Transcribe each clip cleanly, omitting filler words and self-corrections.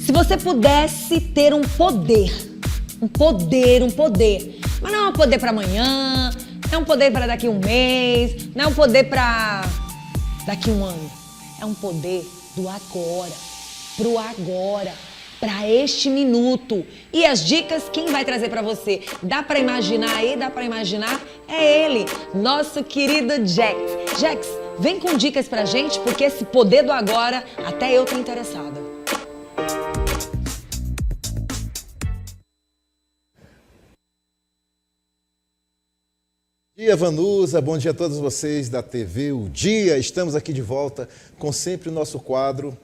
Se você pudesse ter um poder, mas não é um poder para amanhã, não é um poder para daqui a um mês, não é um poder para daqui a um ano. É um poder do agora, pro agora, para este minuto. E as dicas, quem vai trazer para você? Dá para imaginar aí? Dá para imaginar? É ele, nosso querido Jax. Jax, vem com dicas pra gente, porque esse poder do agora, até eu tô interessada. Bom dia, Vanusa, bom dia a todos vocês da TV O Dia. Estamos aqui de volta com sempre o nosso quadro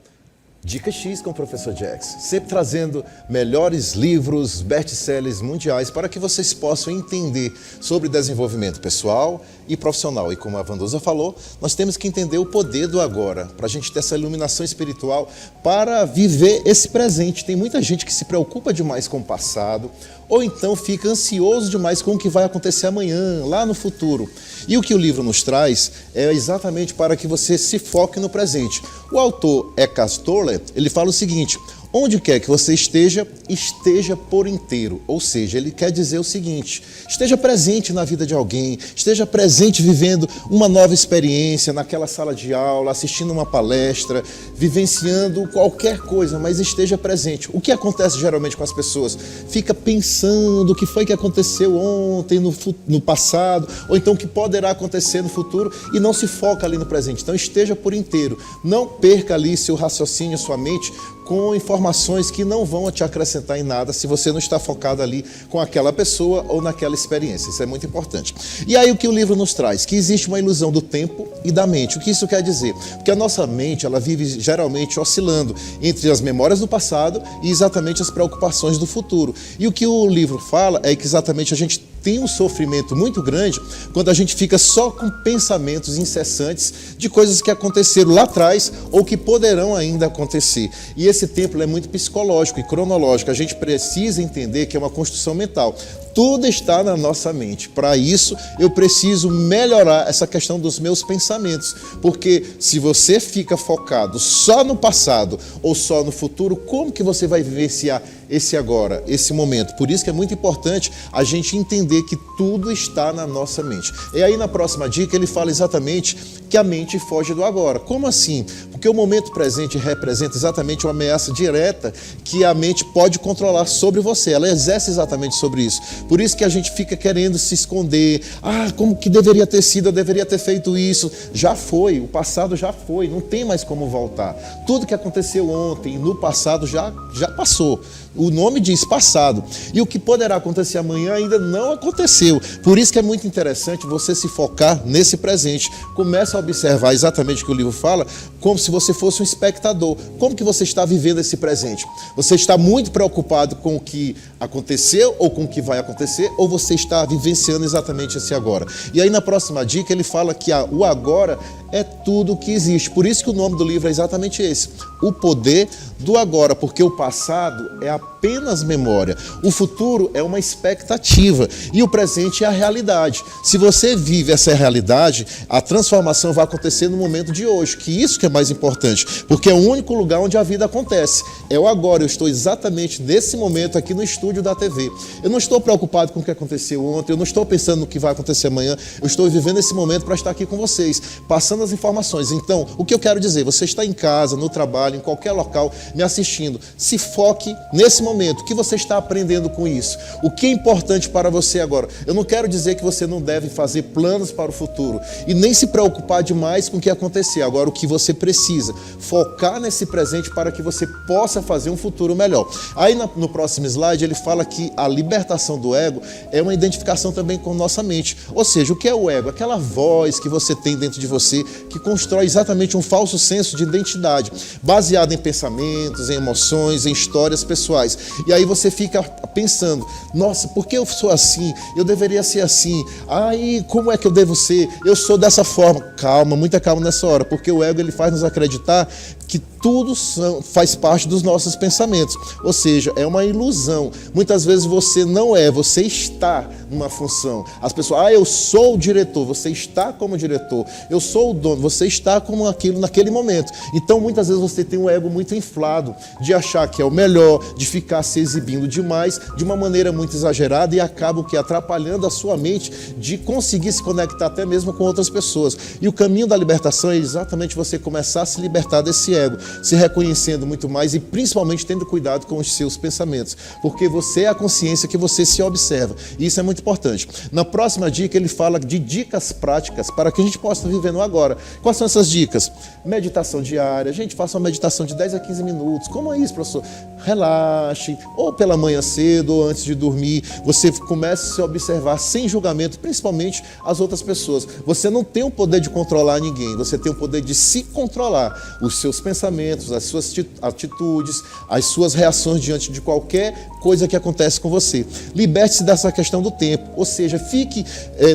Dica X com o professor Jax, sempre trazendo melhores livros, best-sellers mundiais para que vocês possam entender sobre desenvolvimento pessoal e profissional. E como a Vanusa falou, nós temos que entender o poder do agora, para a gente ter essa iluminação espiritual para viver esse presente. Tem muita gente que se preocupa demais com o passado, ou então fica ansioso demais com o que vai acontecer amanhã, lá no futuro. E o que o livro nos traz é exatamente para que você se foque no presente. O autor Eckhart Tolle, ele fala o seguinte: onde quer que você esteja, esteja por inteiro. Ou seja, ele quer dizer o seguinte: esteja presente na vida de alguém, esteja presente vivendo uma nova experiência naquela sala de aula, assistindo uma palestra, vivenciando qualquer coisa, mas esteja presente. O que acontece geralmente com as pessoas? Fica pensando o que foi que aconteceu ontem, no passado, ou então o que poderá acontecer no futuro e não se foca ali no presente. Então esteja por inteiro. Não perca ali seu raciocínio, sua mente, com informações que não vão te acrescentar em nada se você não está focado ali com aquela pessoa ou naquela experiência. Isso é muito importante. E aí o que o livro nos traz? Que existe uma ilusão do tempo e da mente. O que isso quer dizer? Porque a nossa mente, ela vive geralmente oscilando entre as memórias do passado e exatamente as preocupações do futuro. E o que o livro fala é que exatamente a gente tem um sofrimento muito grande quando a gente fica só com pensamentos incessantes de coisas que aconteceram lá atrás ou que poderão ainda acontecer. E esse tempo é muito psicológico e cronológico. A gente precisa entender que é uma construção mental. Tudo está na nossa mente. Para isso, eu preciso melhorar essa questão dos meus pensamentos. Porque se você fica focado só no passado ou só no futuro, como que você vai vivenciar esse agora, esse momento? Por isso que é muito importante a gente entender que tudo está na nossa mente. E aí na próxima dica ele fala exatamente que a mente foge do agora. Como assim? Porque o momento presente representa exatamente uma ameaça direta que a mente pode controlar sobre você. Ela exerce exatamente sobre isso. Por isso que a gente fica querendo se esconder. Ah, como que deveria ter sido? Eu deveria ter feito isso. Já foi, o passado já foi, não tem mais como voltar. Tudo que aconteceu ontem, no passado, já passou. O nome diz passado. E o que poderá acontecer amanhã ainda não aconteceu. Por isso que é muito interessante você se focar nesse presente. Começa a observar exatamente o que o livro fala, como se você fosse um espectador. Como que você está vivendo esse presente? Você está muito preocupado com o que aconteceu ou com o que vai acontecer, ou você está vivenciando exatamente esse agora? E aí na próxima dica ele fala que o agora é tudo o que existe. Por isso que o nome do livro é exatamente esse: o poder do agora, porque o passado é apenas memória, o futuro é uma expectativa e o presente é a realidade. Se você vive essa realidade, a transformação vai acontecer no momento de hoje, que isso que é mais importante, porque é o único lugar onde a vida acontece, é o agora. Eu estou exatamente nesse momento aqui no estúdio da TV. Eu não estou preocupado com o que aconteceu ontem, eu não estou pensando no que vai acontecer amanhã, eu estou vivendo esse momento para estar aqui com vocês, passando as informações. Então, o que eu quero dizer, você está em casa, no trabalho, em qualquer local, me assistindo, se foque nesse momento, o que você está aprendendo com isso, o que é importante para você agora. Eu não quero dizer que você não deve fazer planos para o futuro e nem se preocupar demais com o que acontecer. Agora, o que você precisa, focar nesse presente para que você possa fazer um futuro melhor. Aí no próximo slide ele fala que a libertação do ego é uma identificação também com nossa mente. Ou seja, o que é o ego? Aquela voz que você tem dentro de você que constrói exatamente um falso senso de identidade, baseado em pensamentos, em emoções, em histórias pessoais. E aí você fica pensando: nossa, por que eu sou assim? Eu deveria ser assim. Aí, como é que eu devo ser? Eu sou dessa forma. Calma, muita calma nessa hora, porque o ego ele faz nos acreditar que tudo faz parte dos nossos pensamentos. Ou seja, é uma ilusão. Muitas vezes você não é, você está numa função. As pessoas, eu sou o diretor, você está como diretor. Eu sou o dono, você está como aquilo naquele momento. Então, muitas vezes você tem um ego muito inflado, de achar que é o melhor, de ficar se exibindo demais, de uma maneira muito exagerada e acaba atrapalhando a sua mente de conseguir se conectar até mesmo com outras pessoas. E o caminho da libertação é exatamente você começar a se libertar desse ego, se reconhecendo muito mais e principalmente tendo cuidado com os seus pensamentos, porque você é a consciência que você se observa. E isso é muito importante. Na próxima dica ele fala de dicas práticas para que a gente possa viver no agora. Quais são essas dicas? Meditação diária. Gente, faça uma meditação de 10 a 15 minutos. Como é isso, professor? Relaxe, ou pela manhã cedo, ou antes de dormir. Você comece a se observar sem julgamento, principalmente as outras pessoas. Você não tem o poder de controlar ninguém, você tem o poder de se controlar. Os seus pensamentos, as suas atitudes, as suas reações diante de qualquer coisa que acontece com você. Liberte-se dessa questão do tempo, ou seja,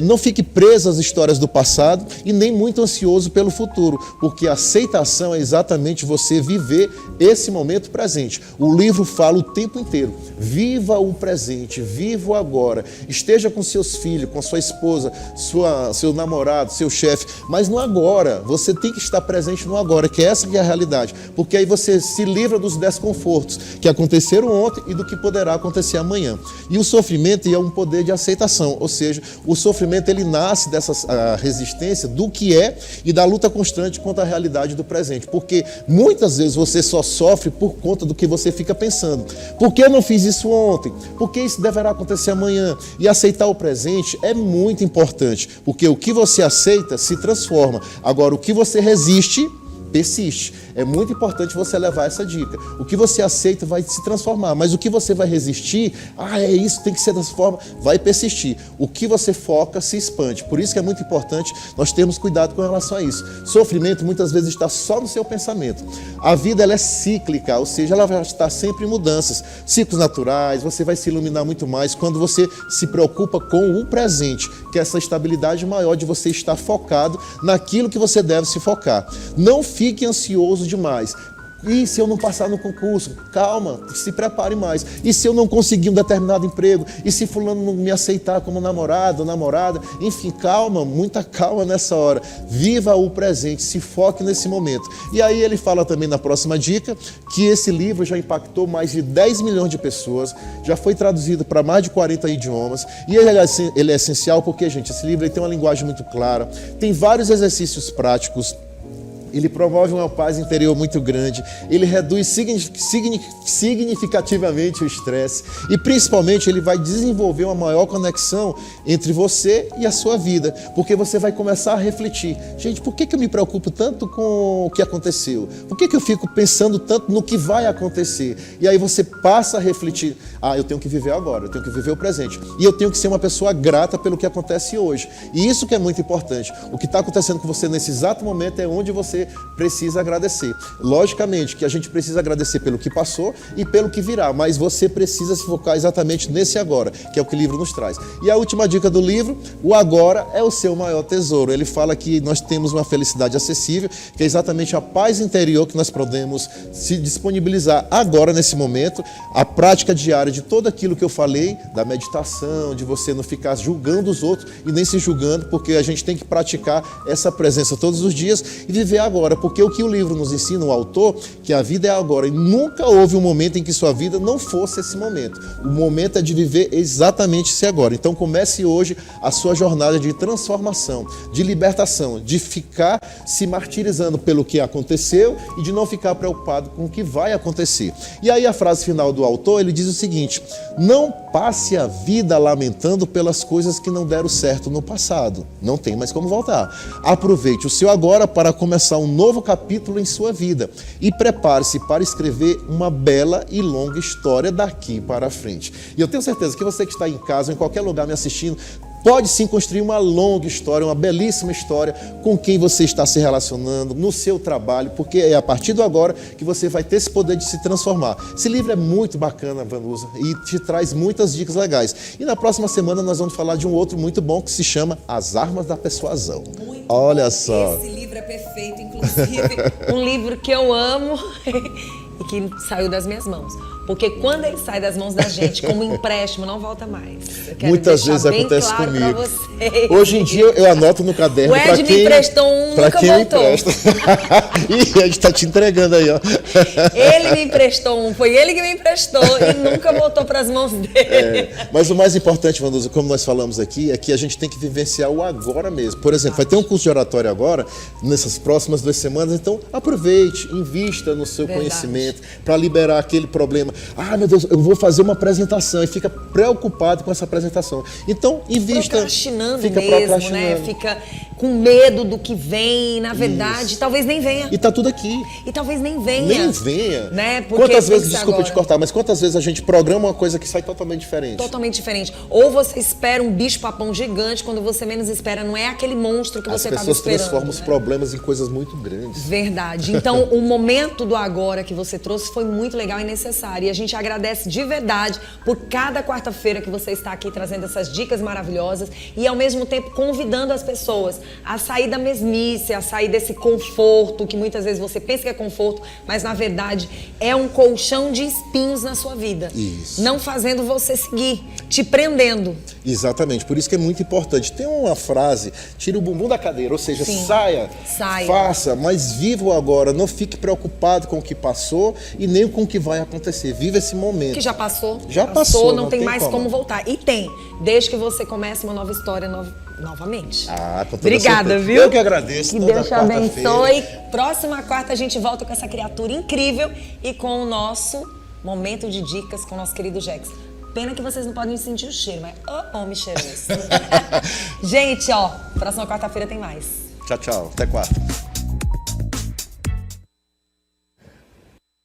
não fique preso às histórias do passado e nem muito ansioso pelo futuro, porque a aceitação é exatamente você viver esse momento presente. O livro fala o tempo inteiro, viva o presente, viva o agora, esteja com seus filhos, com sua esposa, seu namorado, seu chefe, mas no agora, você tem que estar presente no agora, que essa que é a realidade, porque aí você se livra dos desconfortos que aconteceram ontem e do que poderá acontecer amanhã. E o sofrimento é um poder de aceitação, ou seja, o sofrimento ele nasce dessa resistência do que é e da luta constante contra a realidade do presente, porque muitas vezes você só sofre por conta do que você fica pensando. Por que eu não fiz isso ontem? Por que isso deverá acontecer amanhã? E aceitar o presente é muito importante, porque o que você aceita se transforma. Agora, o que você resiste, persiste. É muito importante você levar essa dica. O que você aceita vai se transformar, mas o que você vai resistir, é isso, tem que ser dessa forma, vai persistir. O que você foca se expande. Por isso que é muito importante nós termos cuidado com relação a isso. Sofrimento muitas vezes está só no seu pensamento. A vida ela é cíclica, ou seja, ela vai estar sempre em mudanças. Ciclos naturais, você vai se iluminar muito mais quando você se preocupa com o presente, que é essa estabilidade maior de você estar focado naquilo que você deve se focar. Não fique ansioso demais. E se eu não passar no concurso? Calma, se prepare mais. E se eu não conseguir um determinado emprego? E se fulano não me aceitar como namorado ou namorada? Enfim, calma, muita calma nessa hora. Viva o presente, se foque nesse momento. E aí ele fala também na próxima dica que esse livro já impactou mais de 10 milhões de pessoas, já foi traduzido para mais de 40 idiomas. E ele é essencial porque, gente, esse livro ele tem uma linguagem muito clara, tem vários exercícios práticos. Ele promove uma paz interior muito grande, ele reduz significativamente o estresse e principalmente ele vai desenvolver uma maior conexão entre você e a sua vida, porque você vai começar a refletir, gente, por que eu me preocupo tanto com o que aconteceu? Por que eu fico pensando tanto no que vai acontecer? E aí você passa a refletir, eu tenho que viver agora, eu tenho que viver o presente e eu tenho que ser uma pessoa grata pelo que acontece hoje. E isso que é muito importante, o que está acontecendo com você nesse exato momento é onde você precisa agradecer. Logicamente que a gente precisa agradecer pelo que passou e pelo que virá, mas você precisa se focar exatamente nesse agora, que é o que o livro nos traz. E a última dica do livro, o agora é o seu maior tesouro. Ele fala que nós temos uma felicidade acessível, que é exatamente a paz interior que nós podemos se disponibilizar agora nesse momento, a prática diária de tudo aquilo que eu falei, da meditação, de você não ficar julgando os outros e nem se julgando, porque a gente tem que praticar essa presença todos os dias e viver agora, porque o que o livro nos ensina, o autor, que a vida é agora e nunca houve um momento em que sua vida não fosse esse momento. O momento é de viver exatamente esse agora. Então comece hoje a sua jornada de transformação, de libertação, de ficar se martirizando pelo que aconteceu e de não ficar preocupado com o que vai acontecer. E aí a frase final do autor, ele diz o seguinte: não passe a vida lamentando pelas coisas que não deram certo no passado. Não tem mais como voltar. Aproveite o seu agora para começar um novo capítulo em sua vida e prepare-se para escrever uma bela e longa história daqui para frente. E eu tenho certeza que você que está em casa, em qualquer lugar me assistindo, pode sim construir uma longa história, uma belíssima história com quem você está se relacionando, no seu trabalho, porque é a partir do agora que você vai ter esse poder de se transformar. Esse livro é muito bacana, Vanusa, e te traz muitas dicas legais. E na próxima semana nós vamos falar de um outro muito bom que se chama As Armas da Persuasão. Olha só. Esse livro livro é perfeito, inclusive um livro que eu amo e que saiu das minhas mãos. Porque quando ele sai das mãos da gente como empréstimo, não volta mais. Eu quero Muitas deixar vezes bem acontece claro pra comigo. vocês. Hoje em dia eu anoto no caderno O Ed para me quem, emprestou um, pra nunca quem eu voltou. empresto. Ih, a gente tá te entregando aí, ó. Ele me emprestou um, foi ele que me emprestou e nunca voltou para as mãos dele. Mas o mais importante, Vanusa, como nós falamos aqui, é que a gente tem que vivenciar o agora mesmo. Por exemplo, vai ter um curso de oratório agora, nessas próximas 2 semanas, então aproveite, invista no seu Verdade. conhecimento para liberar aquele problema. Ah, meu Deus, eu vou fazer uma apresentação e fica preocupado com essa apresentação. Então, invista. Procrastinando fica mesmo, procrastinando. né? Fica com medo do que vem, na verdade, talvez nem venha. E tá tudo aqui. E talvez nem venha. Nem venha. Né? Porque Quantas vezes, pensa desculpa agora. te cortar, mas quantas vezes a gente programa uma coisa que sai totalmente diferente? Totalmente diferente. Ou você espera um bicho-papão gigante, quando você menos espera, não é aquele monstro que As você estava pessoas esperando. transformam os né? problemas em coisas muito grandes. Verdade. Então, o momento do agora que você trouxe foi muito legal e necessário. E a gente agradece de verdade por cada quarta-feira que você está aqui trazendo essas dicas maravilhosas e, ao mesmo tempo, convidando as pessoas a sair da mesmice, a sair desse conforto, que muitas vezes você pensa que é conforto, mas, na verdade, é um colchão de espinhos na sua vida. Isso. Não fazendo você seguir, te prendendo. Exatamente, por isso que é muito importante. Tem uma frase, tira o bumbum da cadeira, ou seja, Sim. saia, Saia. faça, mas viva o agora. Não fique preocupado com o que passou e nem com o que vai acontecer. Viva esse momento. Que já passou. Já passou, não não tem tem mais como. como voltar. E tem, desde que você comece uma nova história novamente. Ah, com toda Obrigada, certeza. viu? Eu que agradeço. Que toda Deus te quarta-feira. abençoe. Próxima quarta a gente volta com essa criatura incrível e com o nosso momento de dicas com o nosso querido Jex. Pena que vocês não podem sentir o cheiro, mas homem cheiroso. Gente, ó, próxima quarta-feira tem mais. Tchau, tchau. Até quarta.